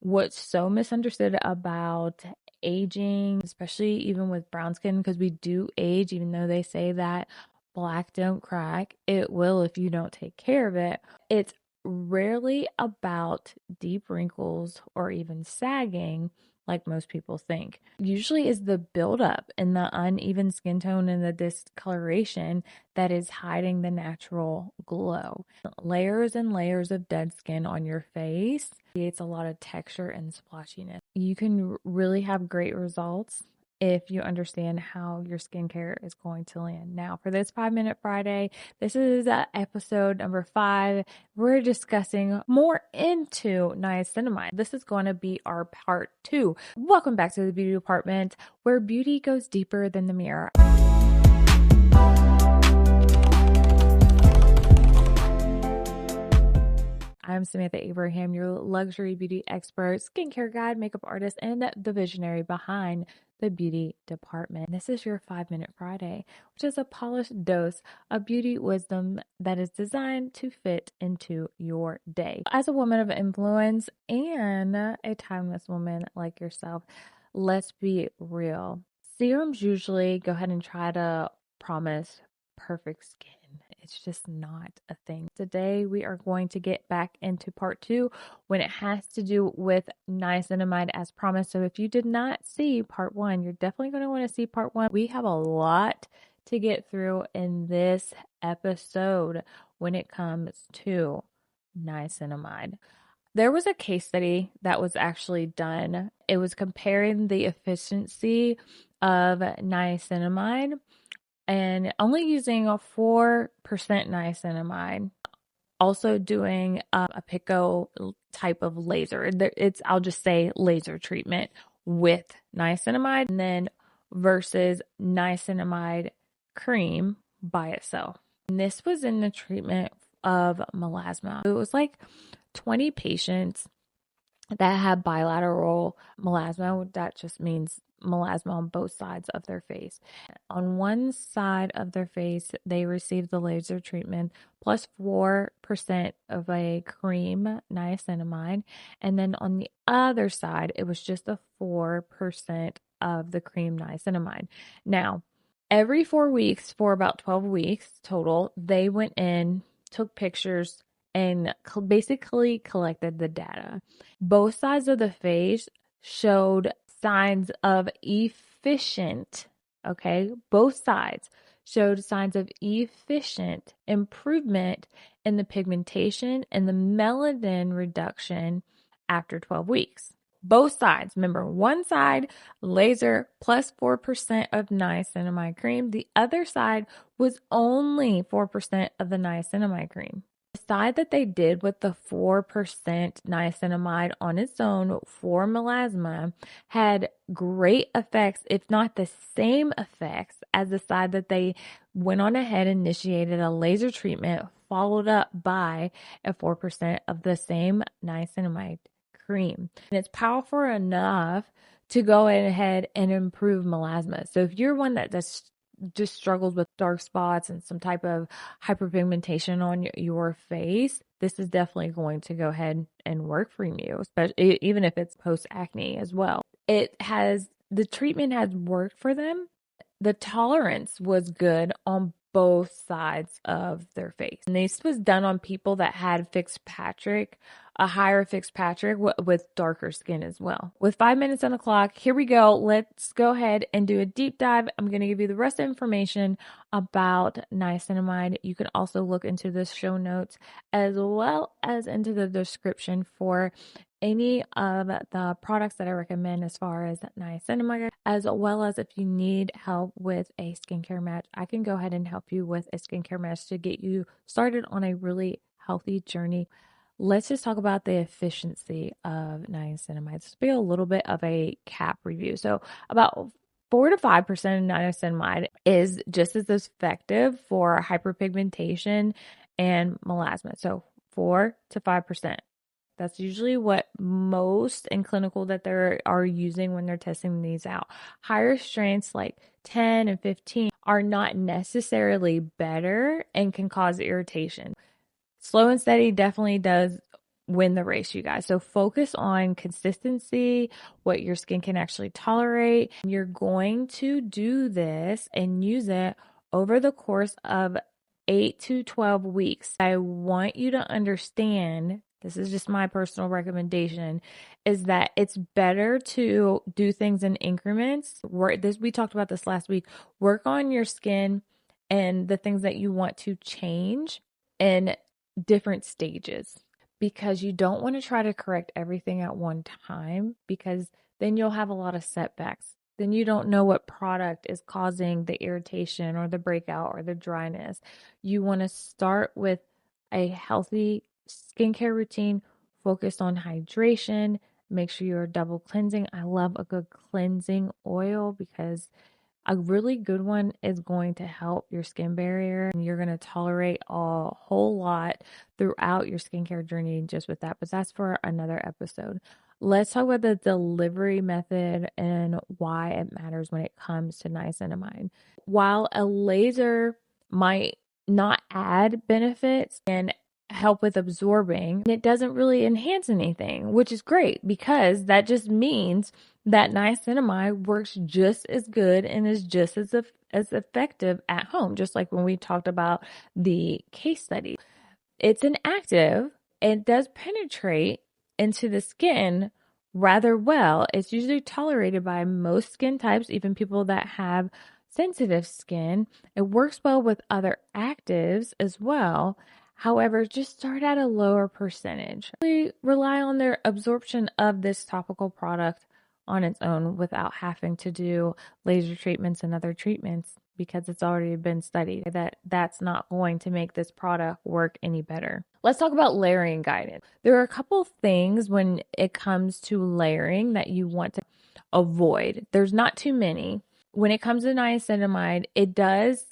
what's so misunderstood about aging, especially even with brown skin, because we do age, even though they say that black don't crack, it will if you don't take care of it. It's rarely about deep wrinkles or even sagging like most people think. Usually is the buildup and the uneven skin tone and the discoloration that is hiding the natural glow. Layers and layers of dead skin on your face creates a lot of texture and splotchiness. You can really have great results if you understand how your skincare is going to land. Now, for this 5-Minute Friday, this is episode number 5. We're discussing more into niacinamide. This is going to be our part 2. Welcome back to the beauty department, where beauty goes deeper than the mirror. I'm Samantha Abraham, your luxury beauty expert, skincare guide, makeup artist, and the visionary behind the beauty department. This is your 5-Minute Friday, which is a polished dose of beauty wisdom that is designed to fit into your day. As a woman of influence and a timeless woman like yourself, let's be real. Serums usually go ahead and try to promise perfect skin. It's just not a thing. Today, we are going to get back into part 2 when it has to do with niacinamide as promised. So if you did not see part 1, you're definitely going to want to see part 1. We have a lot to get through in this episode when it comes to niacinamide. There was a case study that was actually done. It was comparing the efficiency of niacinamide and only using a 4% niacinamide, also doing a pico type of laser. I'll just say laser treatment with niacinamide, and then versus niacinamide cream by itself. And this was in the treatment of melasma. It was like 20 patients that had bilateral melasma. That just means melasma on both sides of their face. On one side of their face, they received the laser treatment plus 4% of a cream niacinamide. And then on the other side, it was just a 4% of the cream niacinamide. Now, every 4 weeks for about 12 weeks total, they went in, took pictures, and basically collected the data. Both sides of the face showed signs of efficient, both sides showed signs of efficient improvement in the pigmentation and the melanin reduction after 12 weeks. Both sides, remember, one side, laser plus 4% of niacinamide cream. The other side was only 4% of the niacinamide cream. The side that they did with the 4% niacinamide on its own for melasma had great effects, if not the same effects, as the side that they went on ahead and initiated a laser treatment followed up by a 4% of the same niacinamide cream. And it's powerful enough to go ahead and improve melasma. So if you're one that just struggles with dark spots and some type of hyperpigmentation on your face, this is definitely going to go ahead and work for you, especially even if it's post acne as well. The treatment has worked for them. The tolerance was good on both sides of their face. And this was done on people that had Fitzpatrick, a higher Fitzpatrick with darker skin as well. With 5 minutes on the clock, here we go. Let's go ahead and do a deep dive. I'm going to give you the rest of the information about niacinamide. You can also look into the show notes as well as into the description for any of the products that I recommend as far as niacinamide, as well as if you need help with a skincare match, I can go ahead and help you with a skincare match to get you started on a really healthy journey. Let's just talk about the efficiency of niacinamide. This will be a little bit of a cap review. So about 4 to 5% of niacinamide is just as effective for hyperpigmentation and melasma. So 4 to 5%. That's usually what most in clinical that they are using when they're testing these out. Higher strengths like 10 and 15 are not necessarily better and can cause irritation. Slow and steady definitely does win the race, you guys. So focus on consistency, what your skin can actually tolerate. You're going to do this and use it over the course of 8 to 12 weeks. I want you to understand, this is just my personal recommendation, is that it's better to do things in increments. We talked about this last week. Work on your skin and the things that you want to change in different stages, because you don't want to try to correct everything at one time, because then you'll have a lot of setbacks. Then you don't know what product is causing the irritation or the breakout or the dryness. You want to start with a healthy skincare routine focused on hydration. Make sure you're double cleansing. I love a good cleansing oil because a really good one is going to help your skin barrier, and you're going to tolerate a whole lot throughout your skincare journey just with that. But that's for another episode. Let's talk about the delivery method and why it matters when it comes to niacinamide. While a laser might not add benefits and help with absorbing, it doesn't really enhance anything, which is great because that just means that niacinamide works just as good and is just as effective at home, just like when we talked about the case study. It's an active. It does penetrate into the skin rather well. It's usually tolerated by most skin types, even people that have sensitive skin. It works well with other actives as well. However, just start at a lower percentage. Really rely on their absorption of this topical product on its own without having to do laser treatments and other treatments, because it's already been studied that that's not going to make this product work any better. Let's talk about layering guidance. There are a couple things when it comes to layering that you want to avoid. There's not too many. When it comes to niacinamide, it does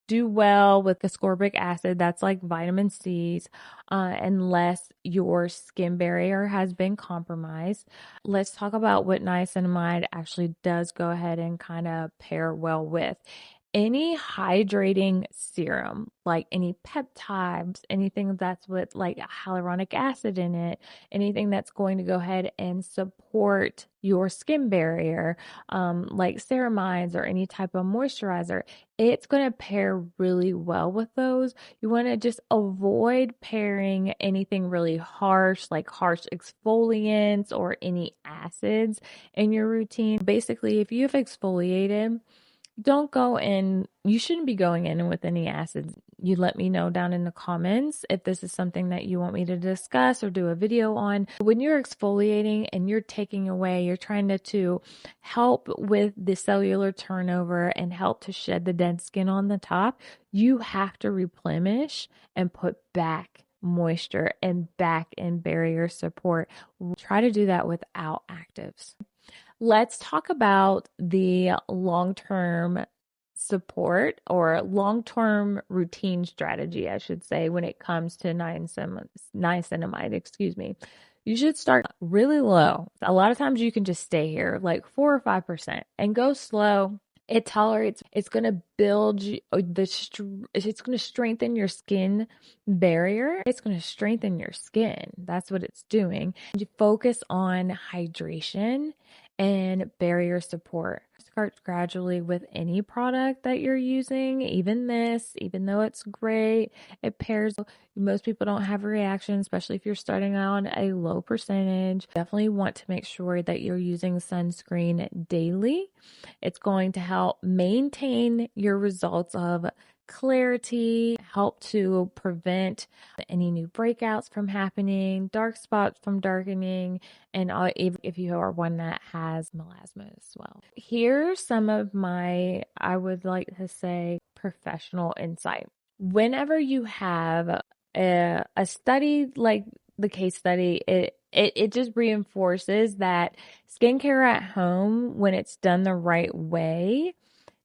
do well with ascorbic acid. That's like vitamin C's, unless your skin barrier has been compromised. Let's talk about what niacinamide actually does go ahead and kind of pair well with. Any hydrating serum, like any peptides, anything that's with like hyaluronic acid in it, anything that's going to go ahead and support your skin barrier, like ceramides or any type of moisturizer, it's going to pair really well with those. You want to just avoid pairing anything really harsh, like harsh exfoliants or any acids in your routine. Basically, if you've exfoliated, don't go in, you shouldn't be going in with any acids. You let me know down in the comments if this is something that you want me to discuss or do a video on. When you're exfoliating and you're taking away, you're trying to help with the cellular turnover and help to shed the dead skin on the top, you have to replenish and put back moisture and back in barrier support. Try to do that without actives. Let's talk about the long-term support or long-term routine strategy, I should say, when it comes to niacinamide, excuse me. You should start really low. A lot of times you can just stay here, like 4 or 5%, and go slow. It tolerates, it's going to build it's going to strengthen your skin barrier. It's going to strengthen your skin. That's what it's doing. You focus on hydration and barrier support. Start gradually with any product that you're using, even this, even though it's great, it pairs. Most people don't have a reaction, especially if you're starting on a low percentage. Definitely want to make sure that you're using sunscreen daily. It's going to help maintain your results of clarity, help to prevent any new breakouts from happening, dark spots from darkening, and if you are one that has melasma as well. Here's some of my, I would like to say, professional insight. Whenever you have a study like the case study, it just reinforces that skincare at home, when it's done the right way,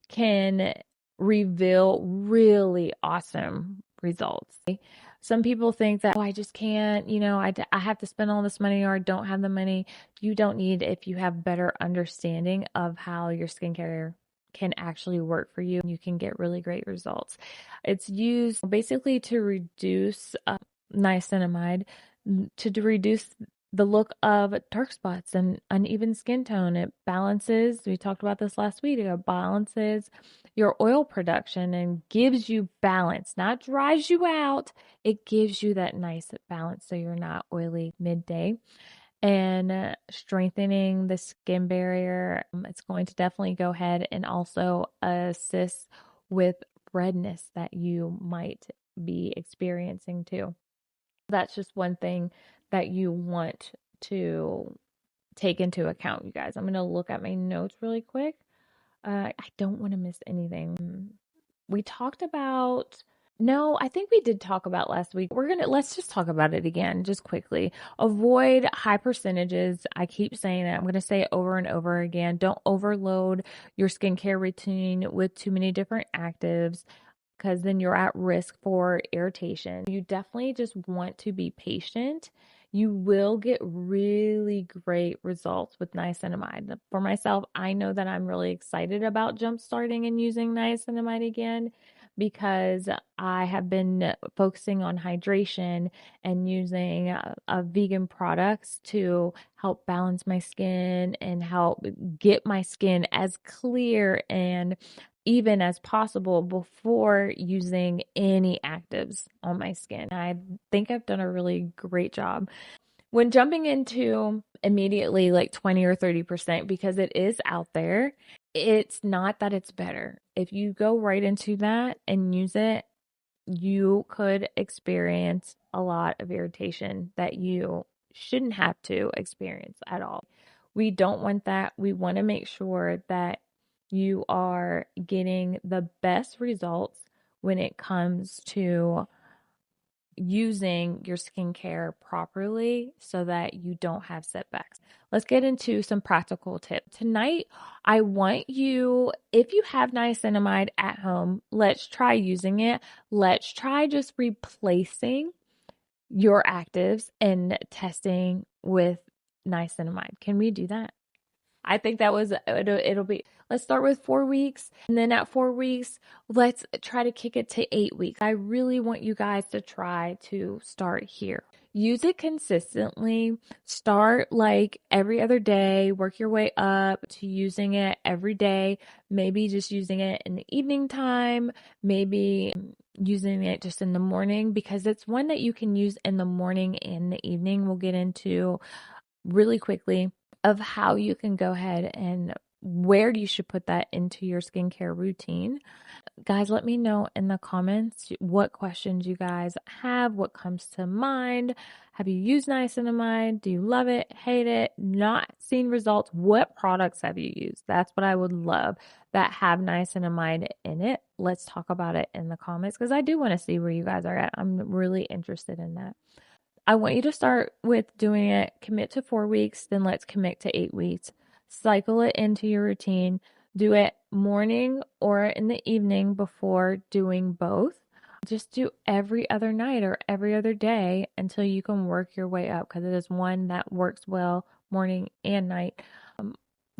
can reveal really awesome results. Some people think that, oh, I just can't, I have to spend all this money, or I don't have the money. You don't need, if you have better understanding of how your skincare can actually work for you, you can get really great results. It's used basically to reduce niacinamide to reduce the look of dark spots and uneven skin tone. It balances, we talked about this last week, it balances your oil production and gives you balance, not dries you out. It gives you that nice balance so you're not oily midday. And strengthening the skin barrier. It's going to definitely go ahead and also assist with redness that you might be experiencing too. That's just one thing that you want to take into account, you guys. I'm going to look at my notes really quick. I don't want to miss anything. We talked about, no, I think we did talk about last week. Let's just talk about it again, just quickly. Avoid high percentages. I keep saying that. I'm going to say it over and over again. Don't overload your skincare routine with too many different actives, because then you're at risk for irritation. You definitely just want to be patient. You will get really great results with niacinamide. For myself, I know that I'm really excited about jump starting and using niacinamide again, because I have been focusing on hydration and using vegan products to help balance my skin and help get my skin as clear and even as possible before using any actives on my skin. I think I've done a really great job. When jumping into immediately like 20 or 30%, because it is out there, it's not that it's better. If you go right into that and use it, you could experience a lot of irritation that you shouldn't have to experience at all. We don't want that. We want to make sure that you are getting the best results when it comes to using your skincare properly so that you don't have setbacks. Let's get into some practical tips. Tonight, I want you, if you have niacinamide at home, let's try using it. Let's try just replacing your actives and testing with niacinamide. Can we do that? I think it'll be, let's start with 4 weeks. And then at 4 weeks, let's try to kick it to 8 weeks. I really want you guys to try to start here. Use it consistently. Start like every other day, work your way up to using it every day. Maybe just using it in the evening time, maybe using it just in the morning, because it's one that you can use in the morning and the evening. We'll get into really quickly of how you can go ahead and where you should put that into your skincare routine. Guys, let me know in the comments what questions you guys have, what comes to mind. Have you used niacinamide? Do you love it, hate it, not seen results? What products have you used? That's what I would love, that have niacinamide in it. Let's talk about it in the comments, because I do want to see where you guys are at. I'm really interested in that. I want you to start with doing it, commit to 4 weeks, then let's commit to 8 weeks. Cycle it into your routine. Do it morning or in the evening before doing both. Just do every other night or every other day until you can work your way up, because it is one that works well morning and night.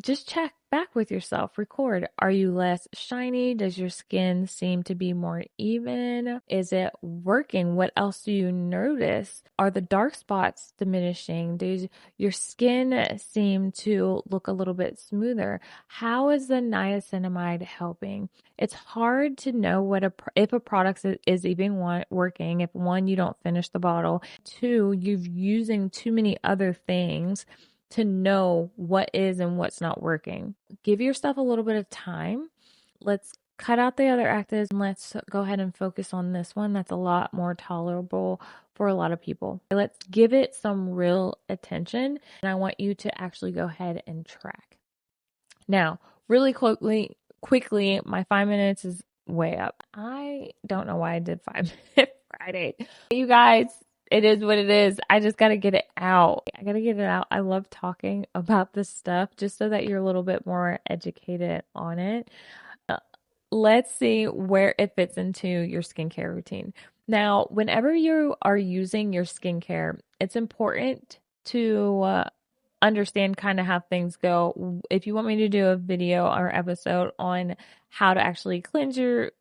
Just check back with yourself. Record. Are you less shiny? Does your skin seem to be more even? Is it working? What else do you notice? Are the dark spots diminishing? Does your skin seem to look a little bit smoother? How is the niacinamide helping? It's hard to know if a product is even working. If one, you don't finish the bottle. Two, you're using too many other things to know what is and what's not working. Give yourself a little bit of time. Let's cut out the other actives and let's go ahead and focus on this one that's a lot more tolerable for a lot of people. Let's give it some real attention, and I want you to actually go ahead and track. Now, really quickly, my 5 minutes is way up. I don't know why I did 5 minute Friday. You guys, it is what it is. I just got to get it out. I got to get it out. I love talking about this stuff just so that you're a little bit more educated on it. Let's see where it fits into your skincare routine. Now, whenever you are using your skincare, it's important to understand kind of how things go. If you want me to do a video or episode on how to actually cleanse your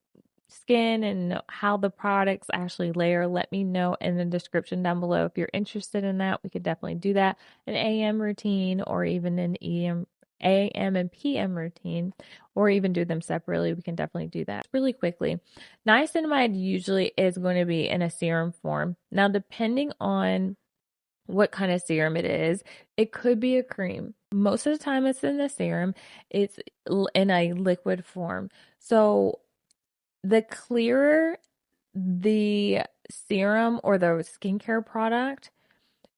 skin and how the products actually layer, let me know in the description down below. If you're interested in that, we could definitely do that. An AM routine or even an AM and PM routine, or even do them separately. We can definitely do that really quickly. Niacinamide usually is going to be in a serum form. Now, depending on what kind of serum it is, it could be a cream. Most of the time it's in the serum. It's in a liquid form. So the clearer the serum or the skincare product,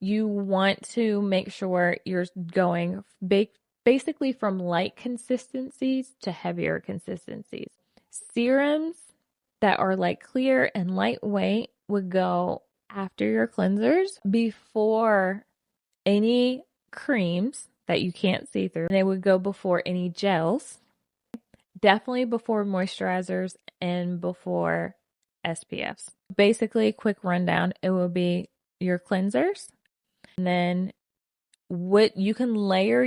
you want to make sure you're going basically from light consistencies to heavier consistencies. Serums that are like clear and lightweight would go after your cleansers, before any creams that you can't see through. They would go before any gels, definitely before moisturizers, and before SPFs. Basically, quick rundown, it will be your cleansers, and then what you can layer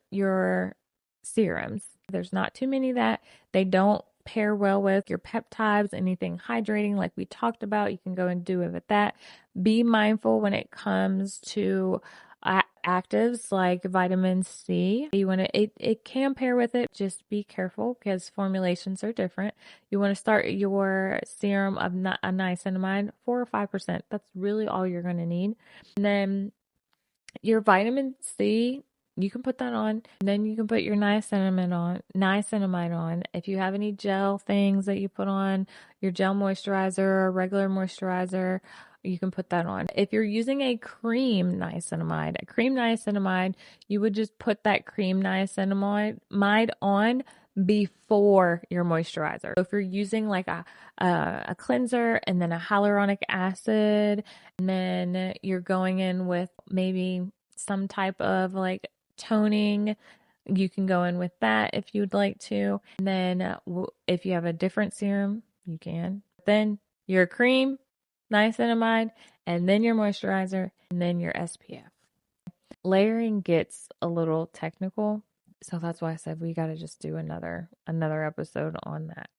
your serums. There's not too many that they don't pair well with your peptides, anything hydrating like we talked about. You can go and do it with that. Be mindful when it comes to actives like vitamin C. You want to it can pair with it. Just be careful because formulations are different. You want to start your serum of a niacinamide 4 or 5%. That's really all you're going to need. And then your vitamin C, you can put that on. And then you can put your niacinamide on. If you have any gel things that you put on, your gel moisturizer or regular moisturizer, you can put that on. If you're using a cream niacinamide, you would just put that cream niacinamide on before your moisturizer. So if you're using like a cleanser and then a hyaluronic acid, and then you're going in with maybe some type of like toning, you can go in with that if you'd like to. And then if you have a different serum, you can. Then your cream, niacinamide, and then your moisturizer, and then your SPF. Layering gets a little technical, so that's why I said we got to just do another episode on that.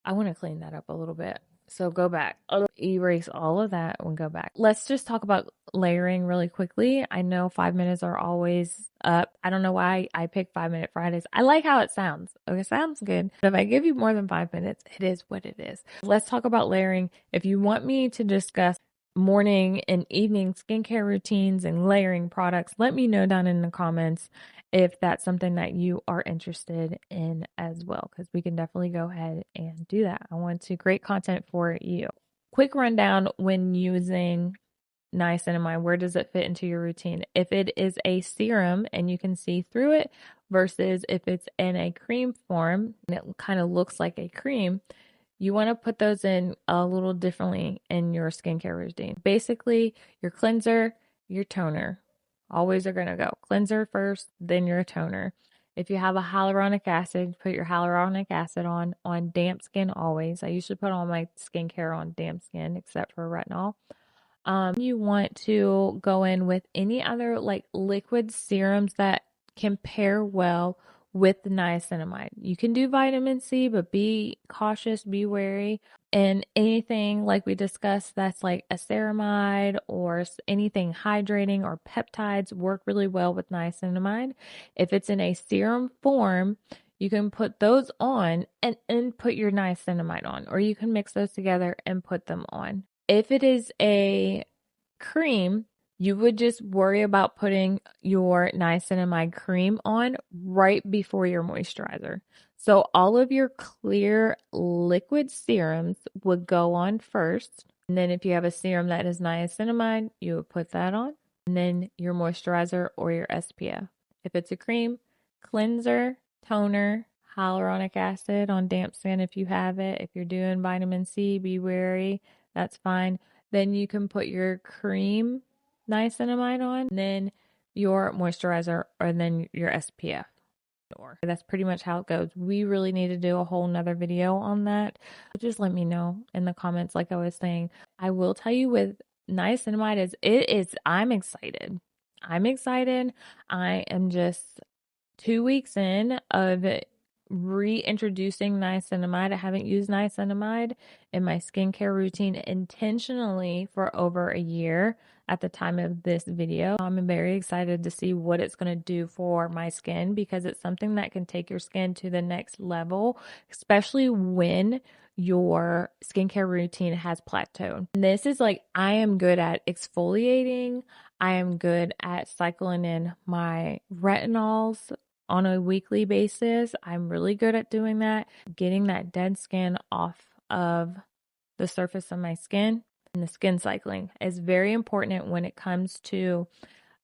I want to clean that up a little bit. So go back, erase all of that and go back. Let's just talk about layering really quickly. I know 5 minutes are always up. I don't know why I pick 5-minute Fridays. I like how it sounds. Okay, sounds good. But if I give you more than 5 minutes, it is what it is. Let's talk about layering. If you want me to discuss morning and evening skincare routines and layering products, let me know down in the comments if that's something that you are interested in as well, because we can definitely go ahead and do that. I want to create content for you. Quick rundown when using niacinamide, where does it fit into your routine? If it is a serum and you can see through it versus if it's in a cream form and it kind of looks like a cream, you want to put those in a little differently in your skincare routine. Basically, your cleanser, your toner. Always are going to go cleanser first, then your toner. If you have a hyaluronic acid, put your hyaluronic acid on damp skin always. I usually put all my skincare on damp skin except for retinol. You want to go in with any other like liquid serums that can pair well with the niacinamide. You can do vitamin C, but be cautious, be wary. And anything like we discussed that's like a ceramide or anything hydrating or peptides work really well with niacinamide. If it's in a serum form, you can put those on and put your niacinamide on, or you can mix those together and put them on. If it is a cream, you would just worry about putting your niacinamide cream on right before your moisturizer. So all of your clear liquid serums would go on first. And then if you have a serum that is niacinamide, you would put that on. And then your moisturizer or your SPF. If it's a cream, cleanser, toner, hyaluronic acid on damp skin if you have it. If you're doing vitamin C, be wary. That's fine. Then you can put your cream niacinamide on, and then your moisturizer, or then your SPF. That's pretty much how it goes. We really need to do a whole nother video on that. Just let me know in the comments. Like I was saying, I will tell you with niacinamide I'm excited. I am just 2 weeks in of reintroducing niacinamide. I haven't used niacinamide in my skincare routine intentionally for over a year at the time of this video. I'm very excited to see what it's going to do for my skin, because it's something that can take your skin to the next level, especially when your skincare routine has plateaued. And this is like, I am good at exfoliating. I am good at cycling in my retinols on a weekly basis. I'm really good at doing that, getting that dead skin off of the surface of my skin. And the skin cycling is very important when it comes to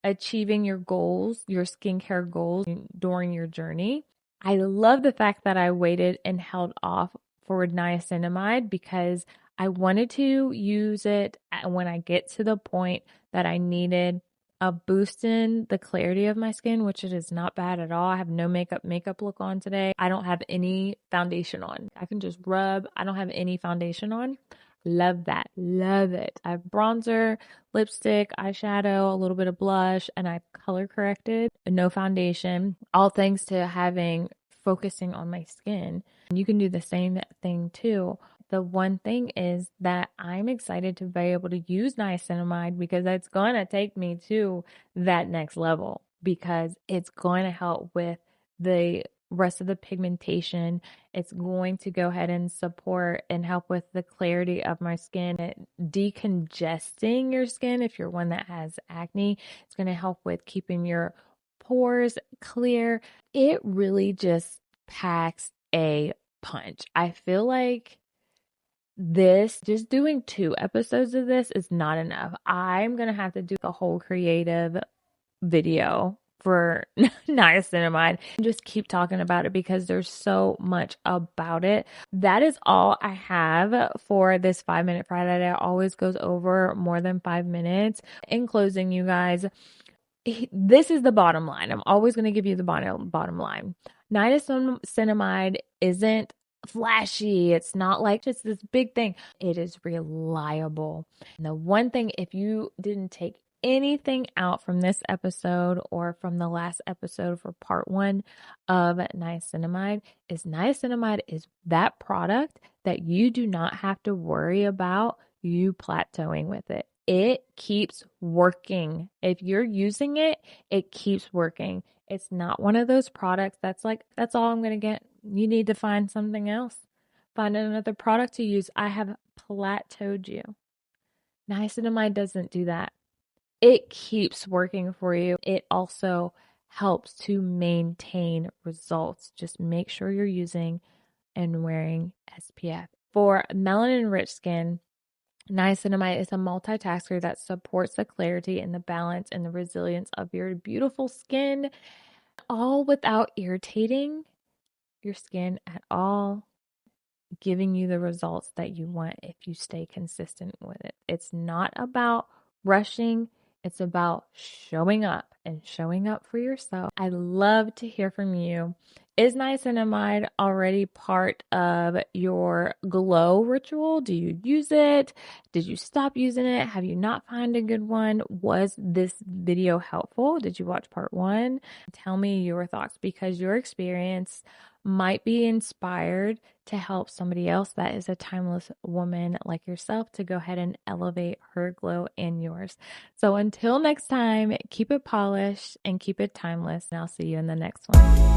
achieving your goals, your skincare goals during your journey. I love the fact that I waited and held off for niacinamide because I wanted to use it when I get to the point that I needed a boost in the clarity of my skin, which it is not bad at all. I have no makeup look on today. I don't have any foundation on. I can just rub. I don't have any foundation on. Love that. Love it. I have bronzer, lipstick, eyeshadow, a little bit of blush, and I've color corrected. No foundation. All thanks to focusing on my skin. And you can do the same thing too. The one thing is that I'm excited to be able to use niacinamide because it's going to take me to that next level, because it's going to help with the rest of the pigmentation. It's going to go ahead and support and help with the clarity of my skin, decongesting your skin. If you're one that has acne, it's going to help with keeping your pores clear. It really just packs a punch. I feel like just doing 2 episodes of this is not enough. I'm going to have to do a whole creative video for niacinamide and just keep talking about it because there's so much about it. That is all I have for this 5-minute Friday. It always goes over more than 5 minutes. In closing, you guys, this is the bottom line. I'm always going to give you the bottom line. Niacinamide isn't flashy. It's not like just this big thing. It is reliable. And the one thing, if you didn't take anything out from this episode or from the last episode for part 1 of niacinamide is that product that you do not have to worry about you plateauing with it. It keeps working. If you're using it, it keeps working. It's not one of those products that's like, that's all I'm going to get. You need to find something else. Find another product to use. I have plateaued you. Niacinamide doesn't do that. It keeps working for you. It also helps to maintain results. Just make sure you're using and wearing SPF. For melanin-rich skin, niacinamide is a multitasker that supports the clarity and the balance and the resilience of your beautiful skin, all without irritating your skin at all, giving you the results that you want if you stay consistent with it. It's not about rushing. It's about showing up and showing up for yourself. I love to hear from you. Is niacinamide already part of your glow ritual? Do you use it? Did you stop using it? Have you not found a good one? Was this video helpful? Did you watch part 1? Tell me your thoughts, because your experience might be inspired to help somebody else that is a timeless woman like yourself to go ahead and elevate her glow and yours. So until next time, keep it polished and keep it timeless, and I'll see you in the next one.